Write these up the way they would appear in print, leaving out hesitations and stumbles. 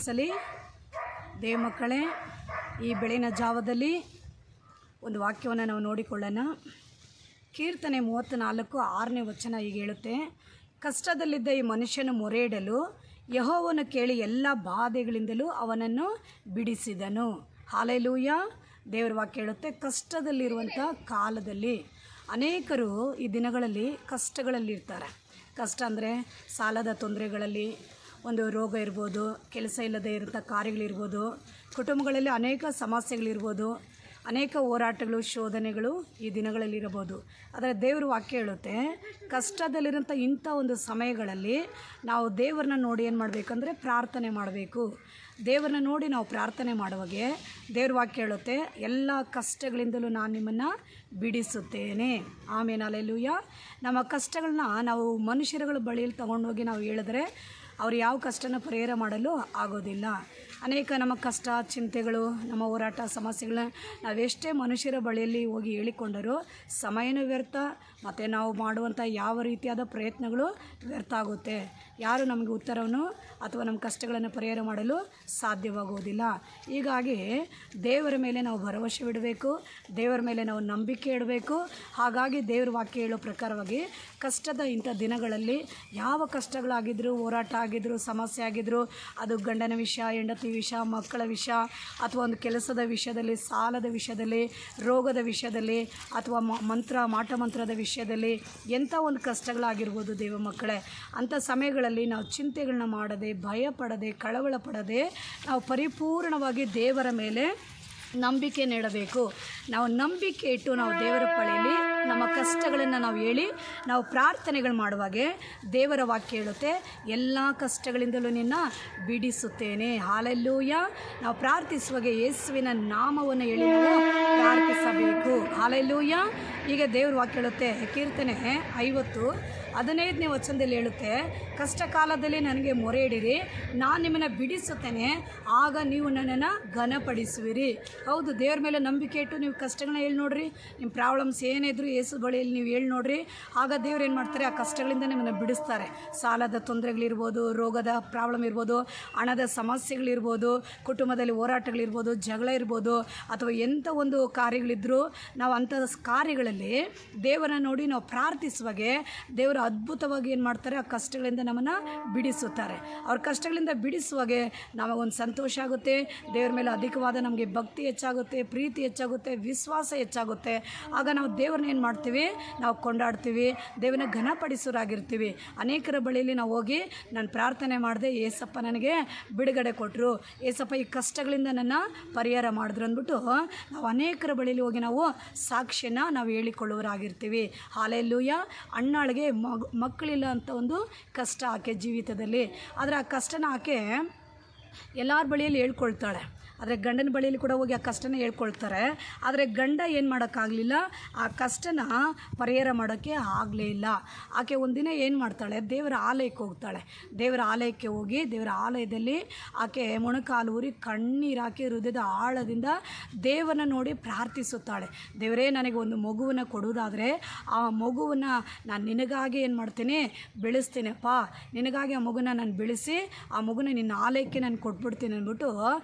ಆಶೀರ್ವದಿಸಲಿ. ದೇವ ಮಕ್ಕಳೇ, ಈ ಬೆಳಗಿನ ಜಾವದಲ್ಲಿ ಒಂದು ವಾಕ್ಯವನ್ನು ನಾವು ನೋಡಿಕೊಳ್ಳೋಣ. ಕೀರ್ತನೆ 34:6ನೇ ವಚನ ಹೀಗೆ ಹೇಳುತ್ತೆ, ಕಷ್ಟದಲ್ಲಿದ್ದ ಈ ಮನುಷ್ಯನು ಮೊರೆ ಇಡಲು ಯೆಹೋವನು ಕೇಳಿ ಎಲ್ಲ ಬಾಧೆಗಳಿಂದಲೂ ಅವನನ್ನು ಬಿಡಿಸಿದನು. ಹಾಲೆಲೂಯ. ದೇವರ ವಾಕ್ಯ ಹೇಳುತ್ತೆ, ಕಷ್ಟದಲ್ಲಿರುವಂಥ ಕಾಲದಲ್ಲಿ ಅನೇಕರು ಈ ದಿನಗಳಲ್ಲಿ ಕಷ್ಟಗಳಲ್ಲಿರ್ತಾರೆ. ಕಷ್ಟ ಅಂದರೆ ಸಾಲದ ತೊಂದರೆಗಳಲ್ಲಿ, ಒಂದು ರೋಗ ಇರ್ಬೋದು, ಕೆಲಸ ಇಲ್ಲದೆ ಇರೋಂಥ ಕಾರ್ಯಗಳಿರ್ಬೋದು, ಕುಟುಂಬಗಳಲ್ಲಿ ಅನೇಕ ಸಮಸ್ಯೆಗಳಿರ್ಬೋದು, ಅನೇಕ ಹೋರಾಟಗಳು, ಶೋಧನೆಗಳು ಈ ದಿನಗಳಲ್ಲಿರಬಹುದು. ಆದರೆ ದೇವ್ರ ವಾಕ್ಯ ಹೇಳುತ್ತೆ, ಕಷ್ಟದಲ್ಲಿರೋಂಥ ಇಂಥ ಒಂದು ಸಮಯಗಳಲ್ಲಿ ನಾವು ದೇವರನ್ನ ನೋಡಿ ಏನು ಮಾಡಬೇಕಂದ್ರೆ ಪ್ರಾರ್ಥನೆ ಮಾಡಬೇಕು. ದೇವರನ್ನ ನೋಡಿ ನಾವು ಪ್ರಾರ್ಥನೆ ಮಾಡುವಾಗೆ ದೇವ್ರ ವಾಕ್ಯ ಹೇಳುತ್ತೆ, ಎಲ್ಲ ಕಷ್ಟಗಳಿಂದಲೂ ನಾನು ನಿಮ್ಮನ್ನು ಬಿಡಿಸುತ್ತೇನೆ. ಆಮೇಲೆ ಹಲ್ಲೆಲೂಯಾ. ನಮ್ಮ ಕಷ್ಟಗಳನ್ನ ನಾವು ಮನುಷ್ಯರುಗಳ ಬಳಿಯಲ್ಲಿ ತಗೊಂಡೋಗಿ ನಾವು ಹೇಳಿದ್ರೆ ಅವ್ರು ಯಾವ ಕಷ್ಟನ ಪರಿಹಾರ ಮಾಡಲು ಆಗೋದಿಲ್ಲ. ಅನೇಕ ನಮ್ಮ ಕಷ್ಟ, ಚಿಂತೆಗಳು, ನಮ್ಮ ಹೋರಾಟ, ಸಮಸ್ಯೆಗಳನ್ನ ನಾವೆಷ್ಟೇ ಮನುಷ್ಯರ ಬಳಿಯಲ್ಲಿ ಹೋಗಿ ಹೇಳಿಕೊಂಡರೂ ಸಮಯನೂ ವ್ಯರ್ಥ, ಮತ್ತು ನಾವು ಮಾಡುವಂಥ ಯಾವ ರೀತಿಯಾದ ಪ್ರಯತ್ನಗಳು ವ್ಯರ್ಥ ಆಗುತ್ತೆ. ಯಾರು ನಮಗೆ ಉತ್ತರವನ್ನು ಅಥವಾ ನಮ್ಮ ಕಷ್ಟಗಳನ್ನು ಪರಿಹಾರ ಮಾಡಲು ಸಾಧ್ಯವಾಗುವುದಿಲ್ಲ. ಹೀಗಾಗಿ ದೇವರ ಮೇಲೆ ನಾವು ಭರವಸೆ ಇಡಬೇಕು, ದೇವರ ಮೇಲೆ ನಾವು ನಂಬಿಕೆ ಇಡಬೇಕು. ಹಾಗಾಗಿ ದೇವ್ರ ವಾಕ್ಯ ಹೇಳೋ ಪ್ರಕಾರವಾಗಿ ಕಷ್ಟದ ಇಂಥ ದಿನಗಳಲ್ಲಿ ಯಾವ ಕಷ್ಟಗಳಾಗಿದ್ದರೂ, ಹೋರಾಟ ಆಗಿದ್ದರೂ, ಸಮಸ್ಯೆ ಆಗಿದ್ದರೂ, ಅದು ಗಂಡನ ವಿಷಯ, ಹೆಂಡತಿ ವಿಷಯ, ಮಕ್ಕಳ ವಿಷಯ, ಅಥವಾ ಒಂದು ಕೆಲಸದ ವಿಷಯದಲ್ಲಿ, ಸಾಲದ ವಿಷಯದಲ್ಲಿ, ರೋಗದ ವಿಷಯದಲ್ಲಿ, ಅಥವಾ ಮಾಟಮಂತ್ರದ ವಿಷಯದಲ್ಲಿ, ಎಂಥ ಒಂದು ಕಷ್ಟಗಳಾಗಿರ್ಬೋದು ದೇವ ಮಕ್ಕಳೇ, ಅಂಥ ಸಮಯಗಳಲ್ಲಿ ನಾವು ಚಿಂತೆಗಳನ್ನ ಮಾಡದೆ, ಭಯ ಪಡದೆ, ಕಳವಳ ಪಡದೆ ನಾವು ಪರಿಪೂರ್ಣವಾಗಿ ದೇವರ ಮೇಲೆ ನಂಬಿಕೆ ನೀಡಬೇಕು. ನಾವು ನಂಬಿಕೆ ಇಟ್ಟು ನಾವು ದೇವರ ಬಳಿಯಲ್ಲಿ ನಮ್ಮ ಕಷ್ಟಗಳನ್ನು ನಾವು ಹೇಳಿ ನಾವು ಪ್ರಾರ್ಥನೆಗಳು ಮಾಡುವಾಗೆ ದೇವರ ವಾಕ್ಯ ಹೇಳುತ್ತೆ, ಎಲ್ಲ ಕಷ್ಟಗಳಿಂದಲೂ ನಿನ್ನ ಬಿಡಿಸುತ್ತೇನೆ. ಹಾಲೆಲೂಯ. ನಾವು ಪ್ರಾರ್ಥಿಸುವಾಗೆ ಯೇಸುವಿನ ನಾಮವನ್ನು ಹೇಳಿ ನಾವು ಪ್ರಾರ್ಥಿಸಬೇಕು. ಹಾಲೆಲೂಯ. ಈಗ ದೇವ್ರ ವಾಕ್ಯ ಹೇಳುತ್ತೆ, ಕೀರ್ತನೆ 50:15ನೇ ವಚನದಲ್ಲಿ ಹೇಳುತ್ತೆ, ಕಷ್ಟ ಕಾಲದಲ್ಲಿ ನನಗೆ ಮೊರೆ ಇಡಿರಿ, ನಾನು ನಿಮ್ಮನ್ನು ಬಿಡಿಸುತ್ತೇನೆ, ಆಗ ನೀವು ನನ್ನನ್ನು ಘನಪಡಿಸುವಿರಿ. ಹೌದು, ದೇವ್ರ ಮೇಲೆ ನಂಬಿಕೆ ಇಟ್ಟು ನೀವು ಕಷ್ಟಗಳನ್ನ ಹೇಳಿ ನೋಡ್ರಿ. ನಿಮ್ಮ ಪ್ರಾಬ್ಲಮ್ಸ್ ಏನೇ ಇದ್ದರೂ ಯೇಸು ಬಳಿಯಲ್ಲಿ ನೀವು ಹೇಳಿ ನೋಡ್ರಿ. ಆಗ ದೇವ್ರು ಏನು ಮಾಡ್ತಾರೆ, ಆ ಕಷ್ಟಗಳಿಂದ ನಿಮ್ಮನ್ನು ಬಿಡಿಸ್ತಾರೆ. ಸಾಲದ ತೊಂದರೆಗಳಿರ್ಬೋದು, ರೋಗದ ಪ್ರಾಬ್ಲಮ್ ಇರ್ಬೋದು, ಹಣದ ಸಮಸ್ಯೆಗಳಿರ್ಬೋದು, ಕುಟುಂಬದಲ್ಲಿ ಹೋರಾಟಗಳಿರ್ಬೋದು, ಜಗಳ ಇರ್ಬೋದು, ಅಥವಾ ಎಂಥ ಒಂದು ಕಾರ್ಯಗಳಿದ್ದರೂ ನಾವು ಅಂಥ ಕಾರ್ಯಗಳಲ್ಲಿ ದೇವರನ್ನ ನೋಡಿ ನಾವು ಪ್ರಾರ್ಥಿಸುವಾಗೆ ದೇವರು ಅದ್ಭುತವಾಗಿ ಏನು ಮಾಡ್ತಾರೆ, ಆ ಕಷ್ಟಗಳಿಂದ ನಮ್ಮನ್ನು ಬಿಡಿಸುತ್ತಾರೆ. ಅವ್ರ ಕಷ್ಟಗಳಿಂದ ಬಿಡಿಸುವಾಗೆ ನಮಗೊಂದು ಸಂತೋಷ ಆಗುತ್ತೆ, ದೇವ್ರ ಮೇಲೆ ಅಧಿಕವಾದ ನಮಗೆ ಭಕ್ತಿ ಹೆಚ್ಚಾಗುತ್ತೆ, ಪ್ರೀತಿ ಹೆಚ್ಚಾಗುತ್ತೆ, ವಿಶ್ವಾಸ ಹೆಚ್ಚಾಗುತ್ತೆ. ಆಗ ನಾವು ದೇವ್ರನ್ನ ಏನು ಮಾಡ್ತೀವಿ, ನಾವು ಕೊಂಡಾಡ್ತೀವಿ, ದೇವರನ್ನ ಘನಪಡಿಸೋರಾಗಿರ್ತೀವಿ. ಅನೇಕರ ಬಳಿಯಲ್ಲಿ ನಾವು ಹೋಗಿ ನಾನು ಪ್ರಾರ್ಥನೆ ಮಾಡಿದೆ, ಏಸಪ್ಪ ನನಗೆ ಬಿಡುಗಡೆ ಕೊಟ್ಟರು, ಏಸಪ್ಪ ಈ ಕಷ್ಟಗಳಿಂದ ನನ್ನ ಪರಿಹಾರ ಮಾಡಿದ್ರು ಅಂದ್ಬಿಟ್ಟು ನಾವು ಅನೇಕರ ಬಳಿಯಲ್ಲಿ ಹೋಗಿ ನಾವು ಸಾಕ್ಷಿಯನ್ನು ನಾವು ಹೇಳಿಕೊಳ್ಳುವರಾಗಿರ್ತೀವಿ. ಹಾಲೆಲೂಯ. ಅಣ್ಣಾಳಿಗೆ ಮಕ್ಕಳಿಲ್ಲ ಅಂತ ಒಂದು ಕಷ್ಟ ಆಕೆ ಜೀವಿತದಲ್ಲಿ. ಆದರೆ ಆ ಕಷ್ಟನ ಆಕೆ ಎಲ್ಲರ ಬಳಿಯಲ್ಲಿ ಹೇಳ್ಕೊಳ್ತಾಳೆ. ಆದರೆ ಗಂಡನ ಬಳಿಯಲ್ಲಿ ಕೂಡ ಹೋಗಿ ಆ ಕಷ್ಟನ ಹೇಳ್ಕೊಳ್ತಾರೆ. ಆದರೆ ಗಂಡ ಏನು ಮಾಡೋಕ್ಕಾಗಲಿಲ್ಲ, ಆ ಕಷ್ಟನ ಪರಿಹಾರ ಮಾಡೋಕ್ಕೆ ಆಗಲೇ ಇಲ್ಲ. ಆಕೆ ಒಂದಿನ ಏನು ಮಾಡ್ತಾಳೆ, ದೇವರ ಆಲಯಕ್ಕೆ ಹೋಗ್ತಾಳೆ. ದೇವರ ಆಲಯಕ್ಕೆ ಹೋಗಿ ದೇವರ ಆಲಯದಲ್ಲಿ ಆಕೆ ಮೊಣಕಾಲು ಊರಿ ಕಣ್ಣೀರು ಹಾಕಿ ಹೃದಯದ ಆಳದಿಂದ ದೇವರನ್ನ ನೋಡಿ ಪ್ರಾರ್ಥಿಸುತ್ತಾಳೆ. ದೇವರೇ, ನನಗೆ ಒಂದು ಮಗುವನ್ನು ಕೊಡುವುದಾದರೆ ಆ ಮಗುವನ್ನು ನಾನು ನಿನಗಾಗಿ ಏನು ಮಾಡ್ತೀನಿ, ಬೆಳೆಸ್ತೀನಪ್ಪ, ನಿನಗಾಗಿ ಆ ಮಗುನ ನಾನು ಬೆಳೆಸಿ ಆ ಮಗುನ ನಿನ್ನ ಆಲಯಕ್ಕೆ ನಾನು ಕೊಟ್ಬಿಡ್ತೀನಿ ಅಂದ್ಬಿಟ್ಟು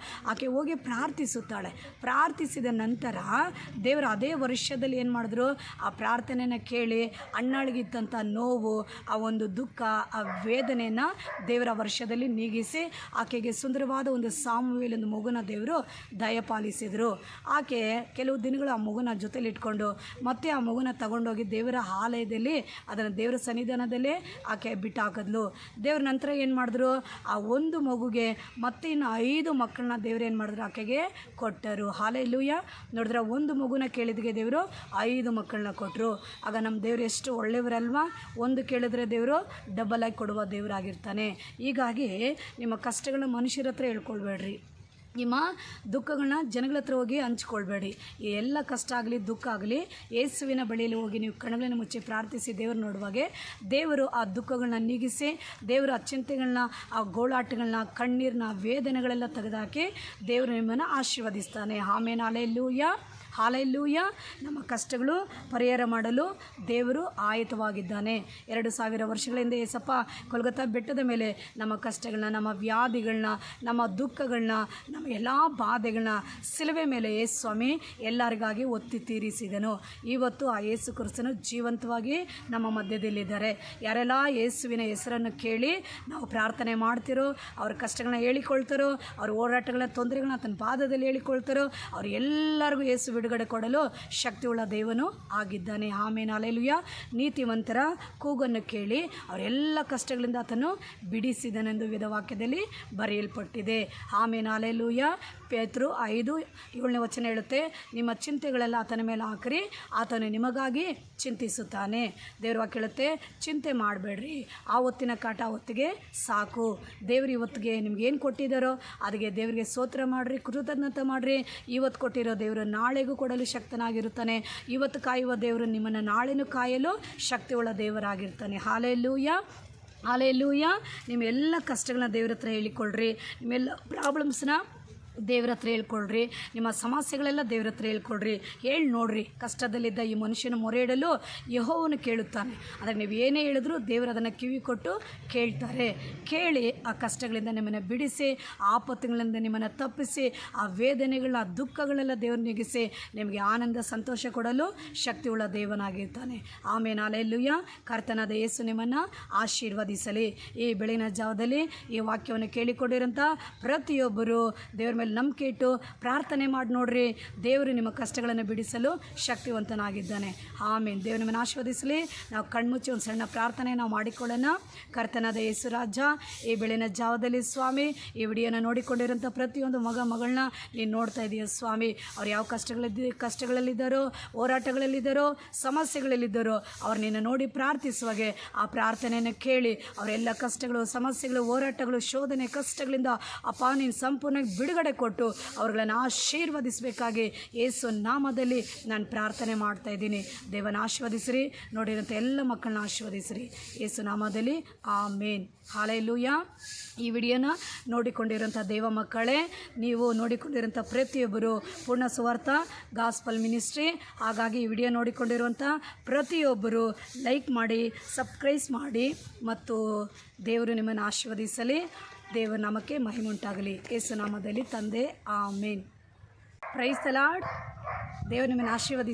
ಆಕೆ ಹೋಗಿ ಪ್ರಾರ್ಥಿಸುತ್ತಾಳೆ. ಪ್ರಾರ್ಥಿಸಿದ ನಂತರ ದೇವರು ಅದೇ ವರ್ಷದಲ್ಲಿ ಏನು ಮಾಡಿದ್ರು, ಆ ಪ್ರಾರ್ಥನೆಯನ್ನು ಕೇಳಿ ಅಣ್ಣಾಳಿಗಿದ್ದಂಥ ನೋವು, ಆ ಒಂದು ದುಃಖ, ಆ ವೇದನೆಯನ್ನು ದೇವರ ವರ್ಷದಲ್ಲಿ ನೀಗಿಸಿ ಆಕೆಗೆ ಸುಂದರವಾದ ಒಂದು ಸಾಮುವೇಲ್ ಒಂದು ಮಗುನ ದೇವರು ದಯಪಾಲಿಸಿದರು. ಆಕೆ ಕೆಲವು ದಿನಗಳು ಆ ಮಗುನ ಜೊತೆಲಿ ಇಟ್ಕೊಂಡು ಮತ್ತೆ ಆ ಮಗುನ ತಗೊಂಡೋಗಿ ದೇವರ ಆಲಯದಲ್ಲಿ ಅದನ್ನು ದೇವರ ಸನ್ನಿಧಾನದಲ್ಲೇ ಆಕೆ ಬಿಟ್ಟು ಹಾಕಿದ್ಲು. ದೇವ್ರ ನಂತರ ಏನು ಮಾಡಿದ್ರು, ಆ ಒಂದು ಮಗುಗೆ ಮತ್ತೆ ಇನ್ನು 5 ಮಕ್ಕಳನ್ನ ದೇವ್ರು ಏನು ಮಾಡಿದ್ರು, ಆಕೆಗೆ ಕೊಟ್ಟರು. ಹಾಲೆಲೂಯ. ನೋಡಿದ್ರೆ ಒಂದು ಮಗುನ ಕೇಳಿದ್ಗೆ ದೇವರು 5 ಮಕ್ಕಳನ್ನ ಕೊಟ್ಟರು. ಆಗ ನಮ್ಮ ದೇವರು ಎಷ್ಟು ಒಳ್ಳೆಯವರಲ್ವಾ, ಒಂದು ಕೇಳಿದ್ರೆ ದೇವರು ಡಬಲ್ ಆಗಿ ಕೊಡುವ ದೇವರಾಗಿರ್ತಾನೆ. ಹೀಗಾಗಿ ನಿಮ್ಮ ಕಷ್ಟಗಳನ್ನ ಮನುಷ್ಯರ ಹತ್ರ ಹೇಳ್ಕೊಳ್ಬೇಡ್ರಿ, ನಿಮ್ಮ ದುಃಖಗಳನ್ನ ಜನಗಳ ಹತ್ರ ಹೋಗಿ ಹಂಚ್ಕೊಳ್ಬೇಡಿ. ಎಲ್ಲ ಕಷ್ಟ ಆಗಲಿ, ದುಃಖ ಆಗಲಿ, ಯೇಸುವಿನ ಬಳಿಯಲ್ಲಿ ಹೋಗಿ ನೀವು ಕಣ್ಣುಗಳನ್ನು ಮುಚ್ಚಿ ಪ್ರಾರ್ಥಿಸಿ ದೇವರು ನೋಡುವಾಗೆ ದೇವರು ಆ ದುಃಖಗಳನ್ನ ನೀಗಿಸಿ, ದೇವರು ಆ ಚಿಂತೆಗಳನ್ನ, ಆ ಗೋಳಾಟಗಳನ್ನ, ಕಣ್ಣೀರನ್ನ, ವೇದನೆಗಳೆಲ್ಲ ತೆಗೆದುಹಾಕಿ ದೇವರು ನಿಮ್ಮನ್ನು ಆಶೀರ್ವದಿಸ್ತಾನೆ. ಆಮೇಲೆ ಹಲ್ಲೆಲೂಯಾ. ಹಾಲೆಲೂಯ. ನಮ್ಮ ಕಷ್ಟಗಳು ಪರಿಹಾರ ಮಾಡಲು ದೇವರು ಆಯತವಾಗಿದ್ದಾನೆ. 2000 ವರ್ಷಗಳ ಹಿಂದೆ ಏಸಪ್ಪ ಕೊಲ್ಗತ್ತಾ ಬೆಟ್ಟದ ಮೇಲೆ ನಮ್ಮ ಕಷ್ಟಗಳನ್ನ, ನಮ್ಮ ವ್ಯಾಧಿಗಳನ್ನ, ನಮ್ಮ ದುಃಖಗಳನ್ನ, ನಮ್ಮ ಎಲ್ಲ ಬಾಧೆಗಳನ್ನ ಸಿಲುವೆ ಮೇಲೆ ಯೇಸು ಸ್ವಾಮಿ ಎಲ್ಲರಿಗಾಗಿ ಒತ್ತಿ ತೀರಿಸಿದನು. ಇವತ್ತು ಆ ಯೇಸು ಕ್ರಿಸ್ತನು ಜೀವಂತವಾಗಿ ನಮ್ಮ ಮಧ್ಯದಲ್ಲಿದ್ದಾರೆ. ಯಾರೆಲ್ಲ ಯೇಸುವಿನ ಹೆಸರನ್ನು ಕೇಳಿ ನಾವು ಪ್ರಾರ್ಥನೆ ಮಾಡ್ತಿರೋ, ಅವ್ರ ಕಷ್ಟಗಳನ್ನ ಹೇಳಿಕೊಳ್ತಾರೋ, ಅವ್ರ ಹೋರಾಟಗಳ ತೊಂದರೆಗಳನ್ನ ತನ್ನ ಪಾದದಲ್ಲಿ ಹೇಳಿಕೊಳ್ತಾರೋ, ಅವ್ರು ಎಲ್ಲರಿಗೂ ಯೇಸು ಬಿಡುಗಡೆ ಕೊಡಲು ಶಕ್ತಿಯುಳ್ಳ ದೇವನು ಆಗಿದ್ದಾನೆ. ಆಮೇನ್, ಹಲ್ಲೆಲೂಯಾ. ನೀತಿವಂತರ ಕೂಗನ್ನು ಕೇಳಿ ಅವರೆಲ್ಲ ಕಷ್ಟಗಳಿಂದ ಆತನು ಬಿಡಿಸಿದನೆಂದು ವೇದವಾಕ್ಯದಲ್ಲಿ ಬರೆಯಲ್ಪಟ್ಟಿದೆ. ಆಮೇನ್, ಹಲ್ಲೆಲೂಯಾ. ಪೇತ್ರರು 5:7 ಹೇಳುತ್ತೆ, ನಿಮ್ಮ ಚಿಂತೆಗಳೆಲ್ಲ ಆತನ ಮೇಲೆ ಹಾಕಿರಿ, ಆತನು ನಿಮಗಾಗಿ ಚಿಂತಿಸುತ್ತಾನೆ. ದೇವ್ರ ವಾಕ್ಯ ಹೇಳುತ್ತೆ, ಚಿಂತೆ ಮಾಡಬೇಡ್ರಿ, ಆ ಹೊತ್ತಿನ ಕಾಟ ಹೊತ್ತಿಗೆ ಸಾಕು. ದೇವ್ರು ಇವತ್ತಿಗೆ ನಿಮ್ಗೆ ಏನು ಕೊಟ್ಟಿದ್ದಾರೋ ಅದಕ್ಕೆ ದೇವರಿಗೆ ಸ್ತೋತ್ರ ಮಾಡಿರಿ, ಕೃತಜ್ಞತೆ ಮಾಡಿರಿ. ಇವತ್ತು ಕೊಟ್ಟಿರೋ ದೇವರು ನಾಳೆಗೂ ಕೊಡಲು ಶಕ್ತನಾಗಿರುತ್ತಾನೆ. ಇವತ್ತು ಕಾಯುವ ದೇವರು ನಿಮ್ಮನ್ನು ನಾಳೆನೂ ಕಾಯಲು ಶಕ್ತಿಯುಳ್ಳ ದೇವರಾಗಿರ್ತಾನೆ. Hallelujah, hallelujah. ನಿಮ್ಮ ಎಲ್ಲ ಕಷ್ಟಗಳನ್ನ ದೇವ್ರ ಹತ್ರ ಹೇಳಿಕೊಳ್ಳ್ರಿ. ನಿಮ್ಮೆಲ್ಲ ಪ್ರಾಬ್ಲಮ್ಸ್ನ ದೇವ್ರ ಹತ್ರ ಹೇಳ್ಕೊಳ್ರಿ. ನಿಮ್ಮ ಸಮಸ್ಯೆಗಳೆಲ್ಲ ದೇವ್ರ ಹತ್ರ ಹೇಳ್ಕೊಳ್ರಿ. ಹೇಳಿ ನೋಡ್ರಿ, ಕಷ್ಟದಲ್ಲಿದ್ದ ಈ ಮನುಷ್ಯನ ಮೊರೆ ಇಡಲು ಯೆಹೋವನು ಕೇಳುತ್ತಾನೆ. ಅದಕ್ಕೆ ನೀವು ಏನೇ ಹೇಳಿದ್ರು ದೇವರು ಅದನ್ನು ಕಿವಿ ಕೊಟ್ಟು ಕೇಳ್ತಾರೆ. ಕೇಳಿ ಆ ಕಷ್ಟಗಳಿಂದ ನಿಮ್ಮನ್ನು ಬಿಡಿಸಿ, ಆಪತ್ತುಗಳಿಂದ ನಿಮ್ಮನ್ನು ತಪ್ಪಿಸಿ, ಆ ವೇದನೆಗಳನ್ನ, ಆ ದುಃಖಗಳೆಲ್ಲ ದೇವರು ನೀಗಿಸಿ ನಿಮಗೆ ಆನಂದ ಸಂತೋಷ ಕೊಡಲು ಶಕ್ತಿಯುಳ್ಳ ದೇವನಾಗಿರ್ತಾನೆ. ಆಮೇನ್, ಹಲ್ಲೆಲೂಯಾ. ಕರ್ತನಾದ ಯೇಸು ನಿಮ್ಮನ್ನು ಆಶೀರ್ವದಿಸಲಿ. ಈ ಬೆಳಗಿನ ಜಾವದಲ್ಲಿ ಈ ವಾಕ್ಯವನ್ನು ಕೇಳಿಕೊಂಡಿರೋಂಥ ಪ್ರತಿಯೊಬ್ಬರು ದೇವರ ಮೇಲೆ ನಂಬಿಕೆ ಇಟ್ಟು ಪ್ರಾರ್ಥನೆ ಮಾಡಿ ನೋಡ್ರಿ. ದೇವರು ನಿಮ್ಮ ಕಷ್ಟಗಳನ್ನು ಬಿಡಿಸಲು ಶಕ್ತಿವಂತನಾಗಿದ್ದಾನೆ. ಆಮೇನ್. ದೇವರು ನಿಮ್ಮನ್ನು ಆಶೀರ್ವದಿಸಲಿ. ನಾವು ಕಣ್ಮುಚ್ಚಿ ಒಂದು ಸಣ್ಣ ಪ್ರಾರ್ಥನೆ ನಾವು ಮಾಡಿಕೊಳ್ಳೋಣ. ಕರ್ತನಾದ ಯೇಸು ರಾಜ, ಈ ಬೆಳಗಿನ ಜಾವದಲ್ಲಿ ಸ್ವಾಮಿ, ಈ ವಿಡಿಯೋನ ನೋಡಿಕೊಂಡಿರೋಂಥ ಪ್ರತಿಯೊಂದು ಮಗಳನ್ನ ನೀನು ನೋಡ್ತಾ ಇದೀಯ ಸ್ವಾಮಿ. ಅವ್ರು ಯಾವ ಕಷ್ಟಗಳಲ್ಲಿದ್ದಾರೋ, ಹೋರಾಟಗಳಲ್ಲಿದ್ದಾರೋ, ಸಮಸ್ಯೆಗಳಲ್ಲಿದ್ದಾರೋ, ಅವ್ರು ನಿನ್ನ ನೋಡಿ ಪ್ರಾರ್ಥಿಸುವಾಗೆ ಆ ಪ್ರಾರ್ಥನೆಯನ್ನು ಕೇಳಿ ಅವರೆಲ್ಲ ಕಷ್ಟಗಳು, ಸಮಸ್ಯೆಗಳು, ಹೋರಾಟಗಳು, ಶೋಧನೆ, ಕಷ್ಟಗಳಿಂದ ಅಪ್ಪ ನೀನು ಸಂಪೂರ್ಣ ಬಿಡುಗಡೆ ಕೊಟ್ಟು ಅವ್ರುಗಳನ್ನು ಆಶೀರ್ವದಿಸಬೇಕಾಗಿ ಯೇಸು ನಾಮದಲ್ಲಿ ನಾನು ಪ್ರಾರ್ಥನೆ ಮಾಡ್ತಾ ಇದ್ದೀನಿ. ದೇವನ ಆಶೀರ್ವದಿಸಿರಿ. ನೋಡಿರೋಂಥ ಎಲ್ಲ ಮಕ್ಕಳನ್ನ ಆಶೀರ್ವದಿಸಿರಿ ಯೇಸು ನಾಮದಲ್ಲಿ. ಆಮೇನ್, ಹಲ್ಲೆಲೂಯಾ. ಈ ವಿಡಿಯೋನ ನೋಡಿಕೊಂಡಿರೋಂಥ ದೇವ ಮಕ್ಕಳೇ, ನೀವು ನೋಡಿಕೊಂಡಿರೋಂಥ ಪ್ರತಿಯೊಬ್ಬರು ಪೂರ್ಣ ಸುವಾರ್ಥ ಗಾಸ್ಪಲ್ ಮಿನಿಸ್ಟ್ರಿ. ಹಾಗಾಗಿ ಈ ವಿಡಿಯೋ ನೋಡಿಕೊಂಡಿರುವಂಥ ಪ್ರತಿಯೊಬ್ಬರು ಲೈಕ್ ಮಾಡಿ, ಸಬ್ಸ್ಕ್ರೈಬ್ ಮಾಡಿ, ಮತ್ತು ದೇವರು ನಿಮ್ಮನ್ನು ಆಶೀರ್ವದಿಸಲಿ. ದೇವರ ನಾಮಕ್ಕೆ ಮಹಿಮೆ ಉಂಟಾಗಲಿ. ಯೇಸು ನಾಮದಲ್ಲಿ ತಂದೆ, ಆಮೇನ್. Praise the lord. ದೇವರು ನಿಮ್ಮನ್ನು ಆಶೀರ್ವದಿಸಿ.